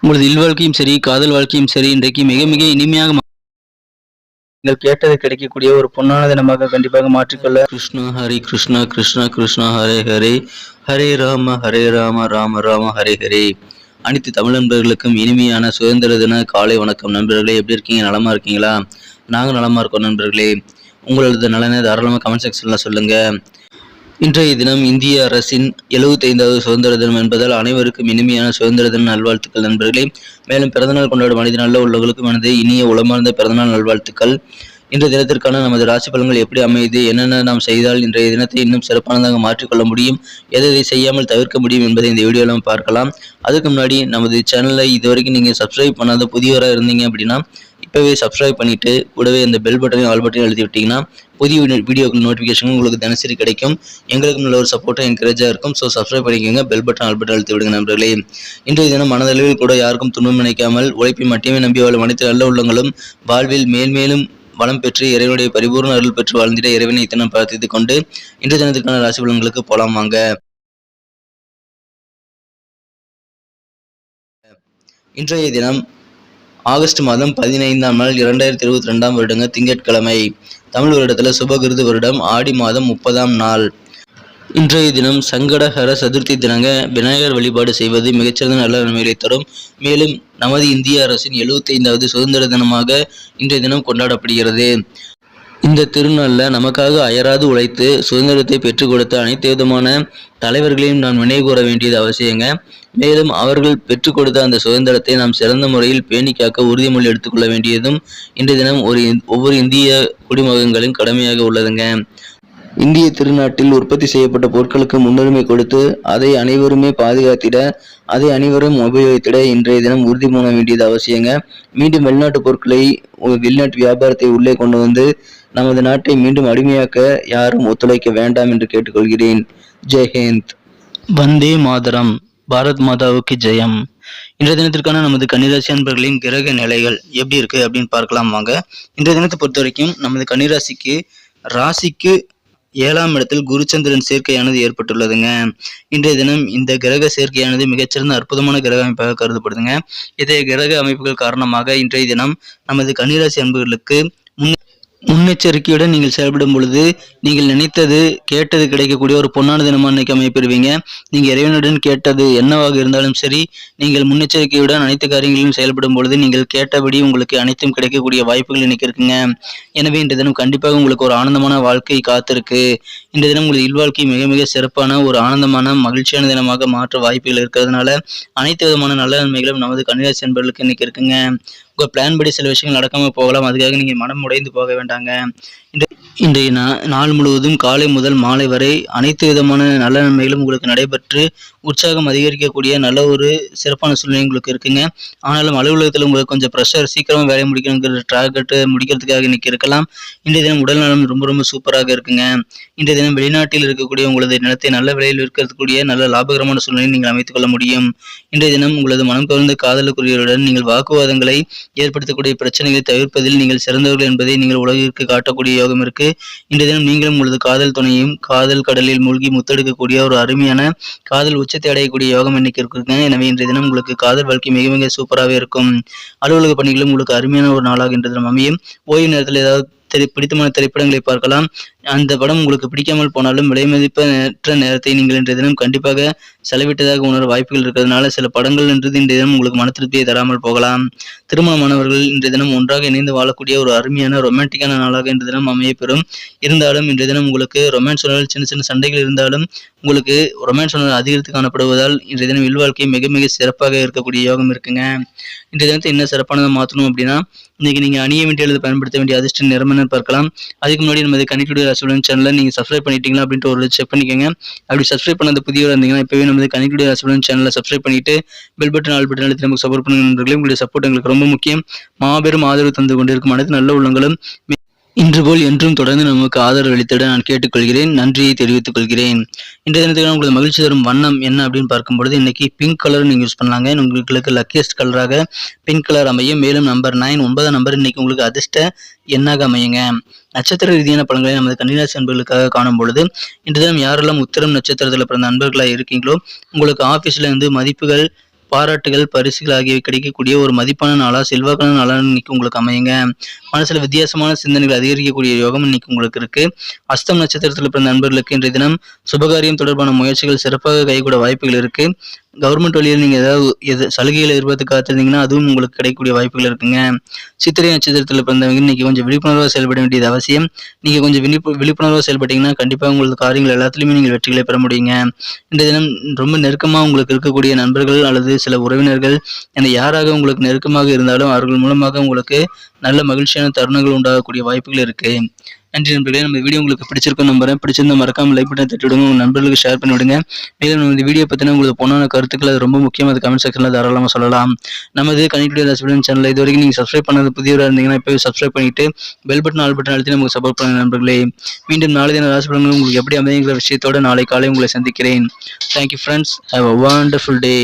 உங்களது இல்வாழ்க்கையும் சரி, காதல் வாழ்க்கையும் சரி, இன்றைக்கு மிக மிக இனிமையாக நீங்கள் கேட்டது கிடைக்கக்கூடிய ஒரு பொன்னான தினமாக கண்டிப்பாக மாற்றிக்கொள்ள கிருஷ்ணா ஹரி கிருஷ்ணா கிருஷ்ணா கிருஷ்ணா ஹரே ஹரே ஹரே ராம ராம ராம ஹரே ஹரே. அனைத்து தமிழ் நண்பர்களுக்கும் இனிமையான சுதந்திர தின காலை வணக்கம். நண்பர்களே, எப்படி இருக்கீங்க? நலமா இருக்கீங்களா? நாங்கள் நலமா இருக்கோம் நண்பர்களே. உங்களது நலனை தாராளமாக கமெண்ட் செக்ஷன்ல சொல்லுங்க. இன்றைய தினம் இந்திய அரசின் 75வது சுதந்திர தினம் என்பதால் அனைவருக்கும் இனிமையான சுதந்திர தின நல்வாழ்த்துக்கள் நண்பர்களே. மேலும் பிறந்தநாள் கொண்டாடும் மனித நாளில் உள்ளவர்களுக்கும் எனது இனிய உளமார்ந்த பிறந்தநாள் நல்வாழ்த்துக்கள். இன்றைய தினத்திற்கான நமது ராசி பலன்கள் எப்படி அமையுது, என்னென்ன நாம் செய்தால் இன்றைய தினத்தை இன்னும் சிறப்பானதாக மாற்றிக்கொள்ள முடியும், எதை செய்யாமல் தவிர்க்க முடியும் என்பதை இந்த வீடியோவில் நாம் பார்க்கலாம். அதுக்கு முன்னாடி நமது சேனலை இதுவரைக்கும் நீங்கள் சப்ஸ்கிரைப் பண்ணாத புதியவராக இருந்தீங்க அப்படின்னா இப்போவே சப்ஸ்கிரைப் பண்ணிவிட்டு கூடவே அந்த பெல் பட்டனையும் ஆல் பட்டனையும் எழுதி விட்டிங்கன்னா புதிய வீடியோக்கள் நோட்டிஃபிகேஷன் உங்களுக்கு தினசரி கிடைக்கும். எங்களுக்கும் நல்ல ஒரு சப்போர்ட்டாக என்கரேஜாக இருக்கும். ஸோ சப்ஸ்கிரைப் பண்ணிக்கோங்க, பெல் பட்டன் ஆல் பட்டன் அழுத்தி விடுங்க நண்பர்களே. இன்றைய தினம் மனதளவில் கூட யாருக்கும் துன்பம் நினைக்காமல் உழைப்பை மட்டுமே நம்பி வாழும் அனைத்து நல்ல உள்ளங்களும் வாழ்வில் மேல்மேலும் வளம் பெற்று இறைவனுடைய பரிபூர்ண அருள் பெற்று வாழ்ந்திட இறைவனை இத்தனை பிரார்த்தித்துக் கொண்டு இன்றைய தினத்திற்கான ராசி பலன்களுக்கு போலாம் வாங்க. இன்றைய தினம் ஆகஸ்ட் மாதம் 15ஆம் நாள் 2022ஆம் வருடங்க திங்கட்கிழமை. தமிழ் வருடத்தில் சுபகிருது வருடம் ஆடி மாதம் 30ஆம் நாள். இன்றைய தினம் சங்கடஹர சதுர்த்தி தினங்க. விநாயகர் வழிபாடு செய்வது மிகச்சிறந்த நல்ல நன்மைகளை தரும். மேலும் நமது இந்திய அரசின் 75வது சுதந்திர தினமாக இன்றைய தினம் கொண்டாடப்படுகிறது. இந்த திருநாளில் நமக்காக அயராது உழைத்து சுதந்திரத்தை பெற்றுக் கொடுத்த அனைத்து விதமான தலைவர்களையும் நாம் நினைவு கூற வேண்டியது அவசியங்க. மேலும் அவர்கள் பெற்றுக் கொடுத்த அந்த சுதந்திரத்தை நாம் சிறந்த முறையில் பேணி காக்க உறுதிமொழி எடுத்துக்கொள்ள வேண்டியதும் இன்றைய தினம் ஒவ்வொரு இந்திய குடிமகன்களின் கடமையாக உள்ளதுங்க. இந்திய திருநாட்டில் உற்பத்தி செய்யப்பட்ட பொருட்களுக்கு முன்னுரிமை கொடுத்து அதை அனைவருமே பாதுகாத்திட, அதை அனைவரும் உபயோகித்திட இன்றைய தினம் உறுதி பூண வேண்டியது அவசியங்க. மீண்டும் வெளிநாட்டு பொருட்களை, வெளிநாட்டு வியாபாரத்தை உள்ளே கொண்டு வந்து நமது நாட்டை மீண்டும் அடிமையாக்க யாரும் ஒத்துழைக்க வேண்டாம் என்று கேட்டுக்கொள்கிறேன். ஜெய்ஹிந்த். வந்தே மாதரம். பாரத் மாதாவுக்கு ஜெயம். இன்றைய தினத்திற்கான நமது கன்னிராசி அன்பர்களின் கிரக நிலைகள் எப்படி இருக்கு அப்படின்னு பார்க்கலாம் வாங்க. இன்றைய தினத்தை பொறுத்த வரைக்கும் நமது கன்னிராசிக்கு ராசிக்கு 7ஆம் இடத்தில் குருச்சந்திரன் சேர்க்கையானது ஏற்பட்டுள்ளதுங்க. இன்றைய தினம் இந்த கிரக சேர்க்கையானது மிகச்சிறந்த அற்புதமான கிரக அமைப்பாக கருதப்படுதுங்க. இத்தகைய கிரக அமைப்புகள் காரணமாக இன்றைய தினம் நமது கன்னிராசி அன்பர்களுக்கு முன்னெச்சரிக்கையுடன் நீங்கள் செயல்படும் பொழுது நீங்கள் நினைத்தது கேட்டது கிடைக்கக்கூடிய ஒரு பொன்னான தினமாக இன்னைக்கு அமைப்பெறுவீங்க. நீங்கள் இறைவனுடன் கேட்டது என்னவாக இருந்தாலும் சரி, நீங்கள் முன்னெச்சரிக்கையுடன் அனைத்து காரியங்களிலும் செயல்படும் பொழுது நீங்கள் கேட்டபடி உங்களுக்கு அனைத்தும் கிடைக்கக்கூடிய வாய்ப்புகள் இன்னைக்கு இருக்குங்க. எனவே இன்றைய தினம் கண்டிப்பாக உங்களுக்கு ஒரு ஆனந்தமான வாழ்க்கை காத்திருக்கு. இன்றைய தினம் உங்களுக்கு இல்வாழ்க்கை மிக மிக சிறப்பான ஒரு ஆனந்தமான மகிழ்ச்சியான தினமாக மாற்ற வாய்ப்புகள் இருக்கிறதுனால அனைத்து விதமான நல்ல நன்மைகளும் நமது கன்னிராசி என்பவர்களுக்கு இன்னைக்கு இருக்குங்க. உங்கள் பிளான் படி சில விஷயங்கள் நடக்காமல் போகலாம். அதுக்காக நீங்கள் மனம் உடைந்து போக வேண்டாங்க. இன்றைய நாள் முழுவதும் காலை முதல் மாலை வரை அனைத்து விதமான நல்ல நன்மைகளும் உங்களுக்கு நடைபெற்று உற்சாகம் அதிகரிக்கக்கூடிய நல்ல ஒரு சிறப்பான சூழ்நிலை உங்களுக்கு இருக்குங்க. ஆனாலும் அலுவலகத்தில் உங்களுக்கு கொஞ்சம் ப்ரெஷர், சீக்கிரமாக வேலை முடிக்கணுங்கிற டார்கெட் முடிக்கிறதுக்காக இன்னைக்கு இருக்கலாம். இன்றைய தினம் உடல் நலம் ரொம்ப ரொம்ப சூப்பராக இருக்குங்க. இன்றைய தினம் வெளிநாட்டில் இருக்கக்கூடிய உங்களது நிலத்தை நல்ல விலையில் விற்கக்கூடிய நல்ல லாபகரமான சூழ்நிலையை நீங்கள் அமைத்துக் கொள்ள முடியும். இன்றைய தினம் உங்களது மனம் கவர்ந்த காதலுக்குரியவருடன் நீங்கள் வாக்குவாதங்களை ஏற்படுத்தக்கூடிய பிரச்சனைகளை தவிர்ப்பதில் நீங்கள் சிறந்தவர்கள் என்பதை நீங்கள் உலகிற்கு காட்டக்கூடிய யோகம் இருக்கு. இன்றைய தினம் நீங்களும் உங்களது காதல் துணையும் காதல் கடலில் மூழ்கி முத்தெடுக்கக்கூடிய ஒரு அருமையான காதல் உச்சத்தை அடையக்கூடிய யோகம் இன்னைக்கு இருக்குங்க. எனவே இன்றைய தினம் உங்களுக்கு காதல் வாழ்க்கை மிக மிக சூப்பராகவே இருக்கும். அலுவலக பணிகளும் உங்களுக்கு அருமையான ஒரு நாளாக இன்றைய தினம் அமையும். ஓய்வு நேரத்தில் ஏதாவது பிடித்தமான திரைப்படங்களை பார்க்கலாம். அந்த படம் உங்களுக்கு பிடிக்காமல் போனாலும் விலை மதிப்பற்ற நேரத்தை நீங்கள் இன்றைய தினம் கண்டிப்பாக செலவிட்டதாக உணர வாய்ப்புகள் இருக்கிறதுனால சில படங்கள் என்றது இன்றைய தினம் உங்களுக்கு மன திருப்தியை தராமல் போகலாம். திருமணமானவர்கள் இன்றைய தினம் ஒன்றாக இணைந்து வாழக்கூடிய ஒரு அருமையான ரொமான்டிக்கான நாளாக இன்றைய தினம் அமையப்பெறும். இருந்தாலும் இன்றைய தினம் உங்களுக்கு ரொமான்ஸ் உணர்வில் சின்ன சின்ன சண்டைகள் இருந்தாலும் உங்களுக்கு ரொமான்ஸ் உணர்வு அதிகரித்து காணப்படுவதால் இன்றைய தினம் இல்வாழ்க்கை மிக மிக சிறப்பாக இருக்கக்கூடிய யோகம் இருக்குங்க. இன்றைய தினத்தை என்ன சிறப்பானதாக மாற்றணும் அப்படின்னா, இன்னைக்கு நீங்கள் அணிய வேண்டிய அல்லது பயன்படுத்த வேண்டிய அதிர்ஷ்ட நிறம் என்னன்னு பார்க்கலாம். அதுக்கு முன்னாடி நமது கணிக்குடி ராசிபலன் சேனலை நீங்கள் சப்ஸ்கிரைப் பண்ணிட்டீங்களா அப்படின்ட்டு ஒரு செக் பண்ணிக்கோங்க. அப்படி சப்ஸ்கிரைப் பண்ணாத புதியவராக இருந்தீங்கன்னா இப்போவே நமது கணிக்குடி ராசிபலன் சேனலை சப்ஸ்கிரைப் பண்ணிட்டு பெல் பட்டன் ஆல் பட்டன் அழுத்தி நமக்கு சப்போர்ட் பண்ணுங்க. உங்களுடைய சப்போர்ட் எங்களுக்கு ரொம்ப முக்கியம். மாபெரும் ஆதரவு தந்து கொண்டிருக்கும் அனைத்து நல்ல உள்ளங்களும் இன்று போல் என்றும் தொடர்ந்து நமக்கு ஆதரவு அளித்திட நான் கேட்டுக்கொள்கிறேன். நன்றியை தெரிவித்துக் கொள்கிறேன். இன்றைய தினத்துக்கு உங்களுக்கு மகிழ்ச்சி தரும் வண்ணம் என்ன அப்படின்னு பார்க்கும்பொழுது இன்னைக்கு பிங்க் கலர் நீங்கள் யூஸ் பண்ணலாங்க. உங்களுக்கு லக்கியஸ்ட் கலராக பிங்க் கலர் அமையும். மேலும் நம்பர் 9 9 நம்பர் இன்னைக்கு உங்களுக்கு அதிர்ஷ்ட எண்ணாக அமையுங்க. நட்சத்திர ரீதியான பலன்களை நமது கன்னிராசி அன்பர்களுக்காக காணும் பொழுது இன்றைய தினம் யாரெல்லாம் உத்திரம் நட்சத்திரத்தில் பிறந்த அன்பர்களாக இருக்கீங்களோ உங்களுக்கு ஆஃபீஸில் இருந்து மதிப்புகள் பாராட்டுகள், பரிசுகள் ஆகியவை கிடைக்கக்கூடிய ஒரு மதிப்பான நாளா, செல்வாக்கான நாளா இன்னைக்கு உங்களுக்கு அமையுங்க. மனசுல வித்தியாசமான சிந்தனைகள் அதிகரிக்கக்கூடிய யோகம் இன்னைக்கு உங்களுக்கு இருக்கு. அஸ்தம் நட்சத்திரத்தில் பிறந்த நண்பர்களுக்கு இன்றைய தினம் சுபகாரியம் தொடர்பான முயற்சிகள் சிறப்பாக கைகூட வாய்ப்புகள் இருக்கு. கவர்மெண்ட் வழியில் நீங்க ஏதாவது சலுகைகளை எதிர்பார்த்து காத்திருந்தீங்கன்னா அதுவும் உங்களுக்கு கிடைக்கக்கூடிய வாய்ப்புகள் இருக்குங்க. சித்திரை நட்சத்திரத்தில் பிறந்தவங்க இன்னைக்கு கொஞ்சம் விழிப்புணர்வாக செயல்பட வேண்டியது அவசியம். நீங்க கொஞ்சம் விழிப்புணர்வாக செயல்பட்டீங்கன்னா கண்டிப்பா உங்களது காரியங்கள் எல்லாத்துலயுமே நீங்கள் வெற்றிகளை பெற முடியுங்க. இந்த தினம் ரொம்ப நெருக்கமா உங்களுக்கு இருக்கக்கூடிய நண்பர்கள் அல்லது சில உறவினர்கள் என யாராக உங்களுக்கு நெருக்கமாக இருந்தாலும் அவர்கள் மூலமாக உங்களுக்கு நல்ல மகிழ்ச்சியான தருணங்கள் உண்டாகக்கூடிய வாய்ப்புகள் இருக்கு. நன்றி நண்பர்களே. நம்ம வீடியோ உங்களுக்கு பிடிச்சிருக்கும் நம்புறேன். பிடிச்சிருந்தா மறக்காம லைக் பட்டன் தட்டி விடுங்க, உங்க நண்பர்களுக்கு ஷேர் பண்ணி விடுங்க. மேலும் நம்ம இந்த வீடியோ பத்தின உங்களுக்கு பொண்ணான கருத்துக்கள் அது ரொம்ப முக்கியம். அது கமெண்ட் செக்ஷன்ல தாராளமா சொல்லலாம். நமது கனெக்டிவ் ராசிபலன் சேனல் இது வரைக்கும் நீங்க சப்ஸ்கிரைப் பண்ணது புதியவராக இருந்தீங்கன்னா இப்போவே சப்ஸ்கிரைப் பண்ணிட்டு பெல் பட்டன் ஆல் பட்டன் அழுத்தி நமக்கு சப்போர்ட் பண்ணுங்க நண்பர்களே. மீண்டும் நாளை தின ராசிபலன்கள் உங்களுக்கு எப்படி அமையுங்கிற விஷயத்தோட நாளை காலை உங்களை சந்திக்கிறேன். Thank you friends. Have a wonderful day.